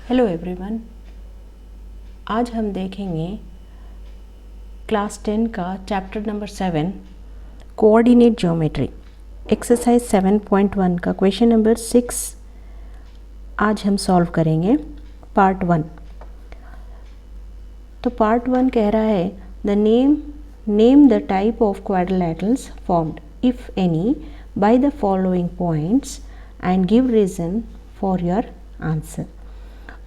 Hello everyone, आज हम देखेंगे क्लास 10 का chapter number 7 coordinate geometry exercise 7.1 का क्वेश्चन नंबर 6 आज हम सॉल्व करेंगे पार्ट 1। तो पार्ट 1 कह रहा है the name the type of quadrilaterals formed if any by the following points and give reason for your answer.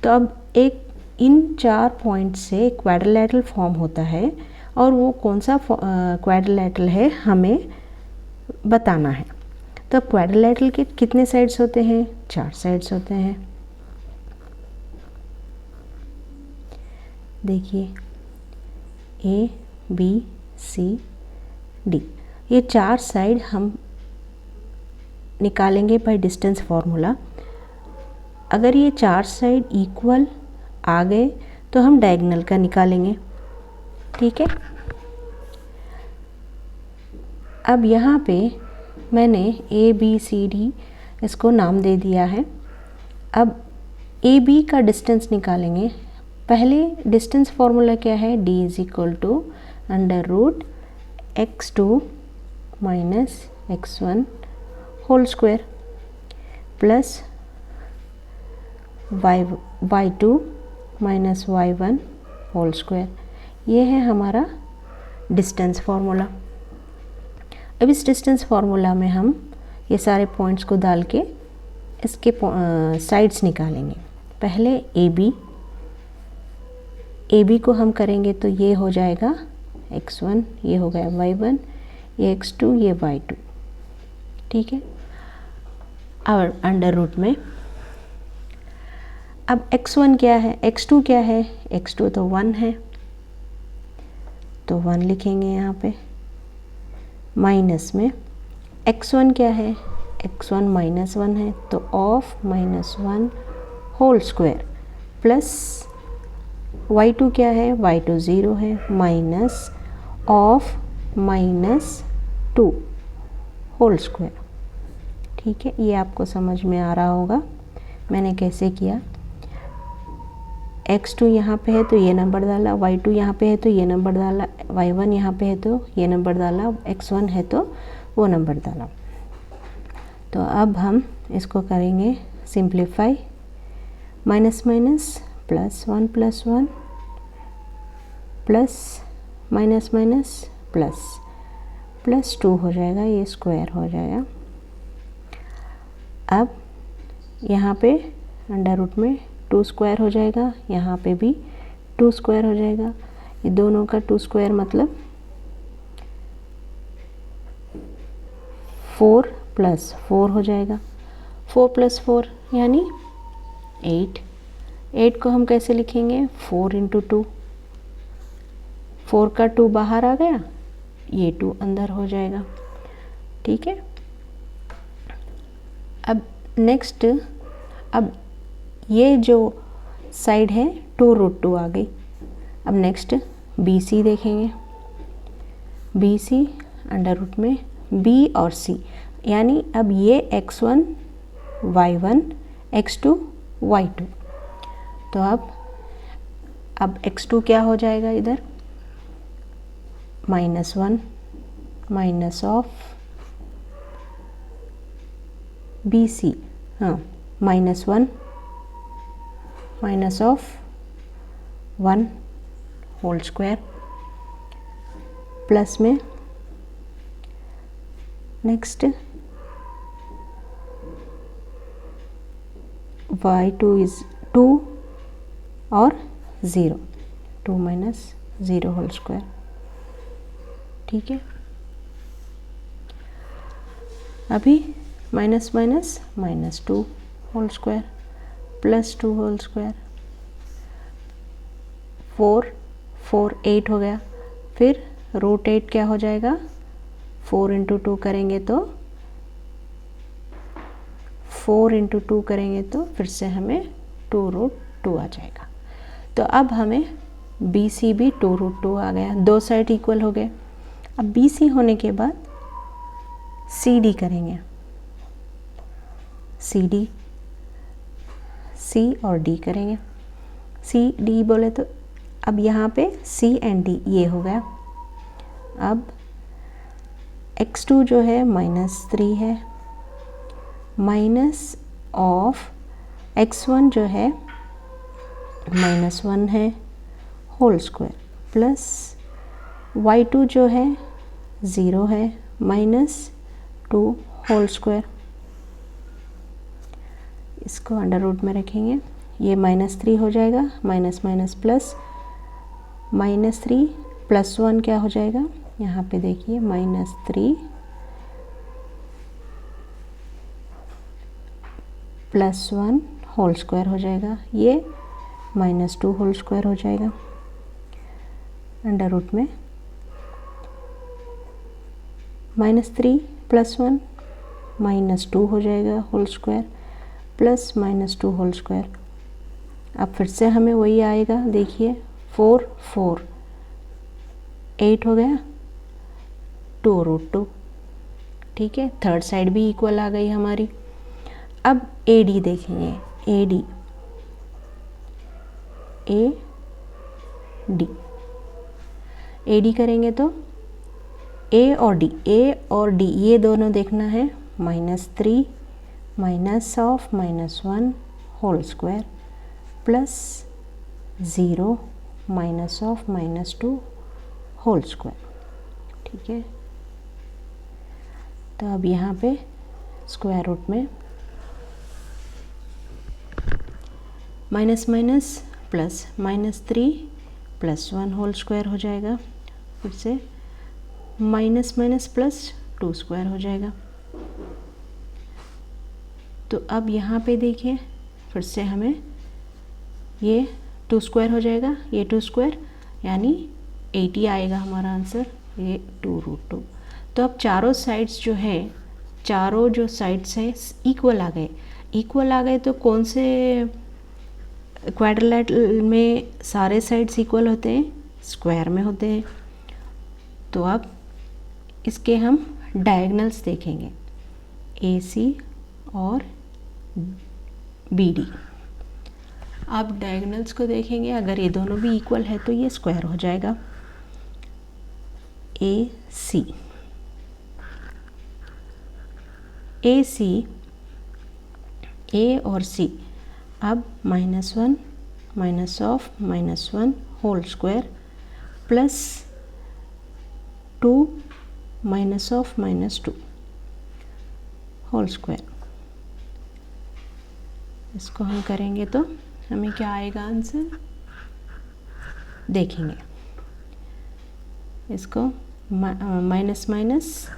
तो अब एक इन 4 पॉइंट से क्वाड्रिलैटरल फॉर्म होता है और वो कौन सा क्वाड्रिलैटरल है हमें बताना है। तो अब क्वाड्रिलैटरल के कितने साइड्स होते हैं? 4 साइड्स होते हैं। देखिए A, B, C, D, ये 4 साइड हम निकालेंगे बाय डिस्टेंस फार्मूला। अगर ये 4 साइड इक्वल आ गए तो हम डायगोनल का निकालेंगे। ठीक है, अब यहाँ पे मैंने A, B, C, D इसको नाम दे दिया है। अब A, B का डिस्टेंस निकालेंगे। पहले डिस्टेंस फार्मूला क्या है? D is equal to under root x2 minus x1 whole square plus y2 minus y1 whole square. ये है हमारा डिस्टेंस फार्मूला। अब इस डिस्टेंस फार्मूला में हम ये सारे पॉइंट्स को डाल के इसके साइड्स निकालेंगे। पहले ए बी को हम करेंगे तो ये हो जाएगा x1, ये हो गया y1, ये x2, ये y2। ठीक है, और अंडर रूट में अब x1 क्या है, x2 क्या है? x2 तो 1 है तो 1 लिखेंगे यहाँ पे। माइनस में x1 क्या है? x1 माइनस 1 है तो of minus 1 whole square plus y2 क्या है? y2 0 है minus of minus 2 whole square. ठीक है, ये आपको समझ में आ रहा होगा मैंने कैसे किया। x2 यहाँ पे है तो ये नंबर डाला, y2 यहाँ पे है तो ये नंबर डाला, y1 यहाँ पे है तो ये नंबर डाला, x1 है तो वो नंबर डाला। तो अब हम इसको करेंगे simplify. Minus minus plus 1 plus 1 plus minus minus plus 2 हो जाएगा, ये स्क्वायर हो जाएगा। अब यहाँ पे अंडर रूट में 2 स्क्वायर हो जाएगा, यहाँ पे भी 2 स्क्वायर हो जाएगा। ये दोनों का 2 स्क्वायर मतलब 4 प्लस 4 हो जाएगा। 4 प्लस 4 यानी 8। 8 को हम कैसे लिखेंगे? 4 इंटू 2। 4 का 2 बाहर आ गया, ये 2 अंदर हो जाएगा। ठीक है, अब नेक्स्ट, अब ये जो साइड है 2 रूट 2 आ गई। अब नेक्स्ट BC देखेंगे। BC अंडर रूट में B और C, यानी अब ये x1 y1 x2 y2। तो अब x2 क्या हो जाएगा इधर? -1 माइनस ऑफ BC, हाँ -1 minus of 1 whole square plus में नेक्स्ट y2 इज 2 और 0, 2 माइनस 0 होल स्क्वायर। ठीक है, अभी minus minus minus 2 whole square plus 2 whole square, 4 8 हो गया। फिर रूट 8 क्या हो जाएगा? 4 इंटू 2 करेंगे तो 4 इंटू 2 करेंगे तो फिर से हमें 2 रूट 2 आ जाएगा। तो अब हमें BC भी 2 रूट 2 आ गया, 2 साइड इक्वल हो गए। अब BC होने के बाद CD करेंगे। CD सी और डी करेंगे। सी डी बोले तो अब यहाँ पे सी एंड डी ये हो गया। अब x2 जो है -3 है, माइनस ऑफ x1 जो है -1 है होल स्क्वायर, प्लस y2 जो है 0 है -2 होल स्क्वायर। इसको अंडर रूट में रखेंगे, ये -3 हो जाएगा, माइनस माइनस प्लस, -3 + 1 क्या हो जाएगा, यहाँ पे देखिए -3 + 1 होल स्क्वायर हो जाएगा, ये -2 होल स्क्वायर हो जाएगा। अंडर रूट में -3 + 1 -2 हो जाएगा whole square, plus -2 whole square. अब फिर से हमें वही आएगा, देखिए 4 4 8 हो गया, 2√2। ठीक है, थर्ड साइड भी इक्वल आ गई हमारी। अब AD देखेंगे, AD करेंगे तो A और D ये दोनों देखना है, -3 minus of -1 whole square plus 0 minus of -2 whole square. ठीक है, तो अब यहाँ पे स्क्वायर रूट में minus minus plus -3 + 1 whole square हो जाएगा, फिर से माइनस माइनस प्लस 2 स्क्वायर हो जाएगा। तो अब यहाँ पे देखिए फिर से हमें ये 2 स्क्वायर हो जाएगा, ये 2 स्क्वायर यानी 80 आएगा हमारा आंसर, ये 2√2। तो अब चारों साइड्स जो है, चारों जो साइड्स है इक्वल आ गए तो कौन से क्वाड्रिलेटरल में सारे साइड्स इक्वल होते हैं, स्क्वायर में होते हैं। तो अब इसके हम डायगोनल्स देखेंगे, AC और BD। अब डायगोनल्स को देखेंगे, अगर ये दोनों भी इक्वल है तो ये स्क्वायर हो जाएगा। AC A और C, अब -1 minus of -1 whole square plus 2 minus of -2 whole square. इसको हम करेंगे तो हमें क्या आएगा आंसर, देखेंगे। इसको माइनस माइनस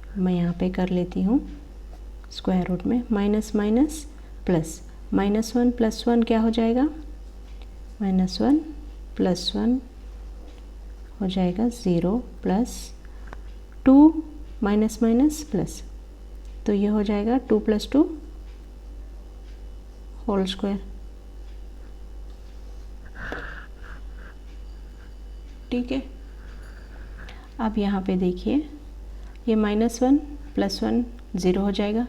मैं यहाँ पे कर लेती हूँ स्क्वायर रूट में, माइनस माइनस प्लस, -1 + 1 क्या हो जाएगा, -1 + 1 हो जाएगा 0 प्लस 2 माइनस माइनस प्लस, तो ये हो जाएगा 2 + 2 होल स्क्वायर। ठीक है, अब यहाँ पे देखिए ये -1 + 1 0 हो जाएगा,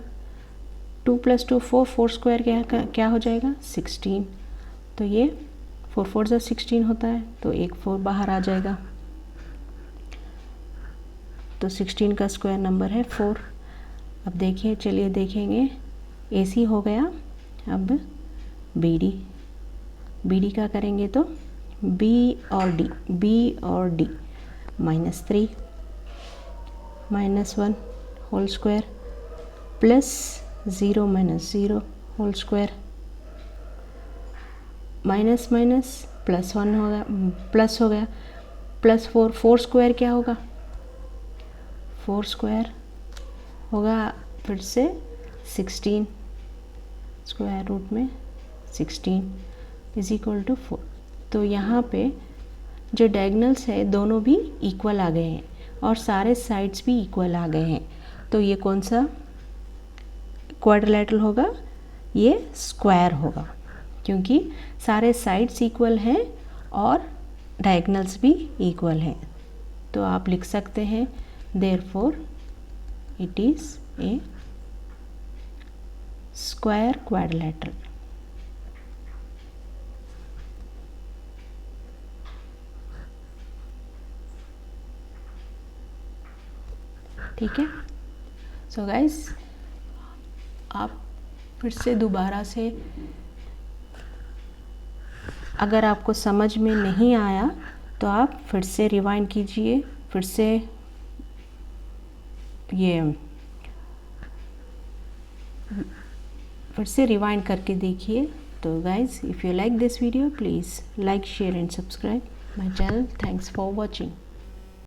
2 + 2 4, 4 स्क्वायर क्या हो जाएगा 16, तो ये 4 4 = 16 होता है, तो एक 4 बाहर आ जाएगा, तो 16 का स्क्वायर नंबर है 4। अब देखिए, चलिए देखेंगे, AC हो गया। अब BD का करेंगे तो B और D -3 -1 whole square plus 0 -0 whole square, minus minus plus 1 होगा, प्लस हो गया, प्लस 4 4 स्क्वायर क्या होगा, 4 स्क्वायर होगा फिर से 16, स्क्वायर रूट में 16 = 4। तो यहाँ पे जो डायगोनल्स है दोनों भी इक्वल आ गए हैं और सारे साइड्स भी इक्वल आ गए हैं, तो ये कौन सा क्वाड्रिलेटरल होगा, ये स्क्वायर होगा, क्योंकि सारे साइड्स इक्वल हैं और डायगोनल्स भी इक्वल हैं। तो आप लिख सकते हैं therefore it is a square quadrilateral. ठीक है। सो गाइस, आप फिर से दोबारा से, अगर आपको समझ में नहीं आया तो आप फिर से रिवाइंड कीजिए, फिर से रिवाइंड करके देखिए। तो guys, if you like this video, please like, share and subscribe my channel. Thanks for watching.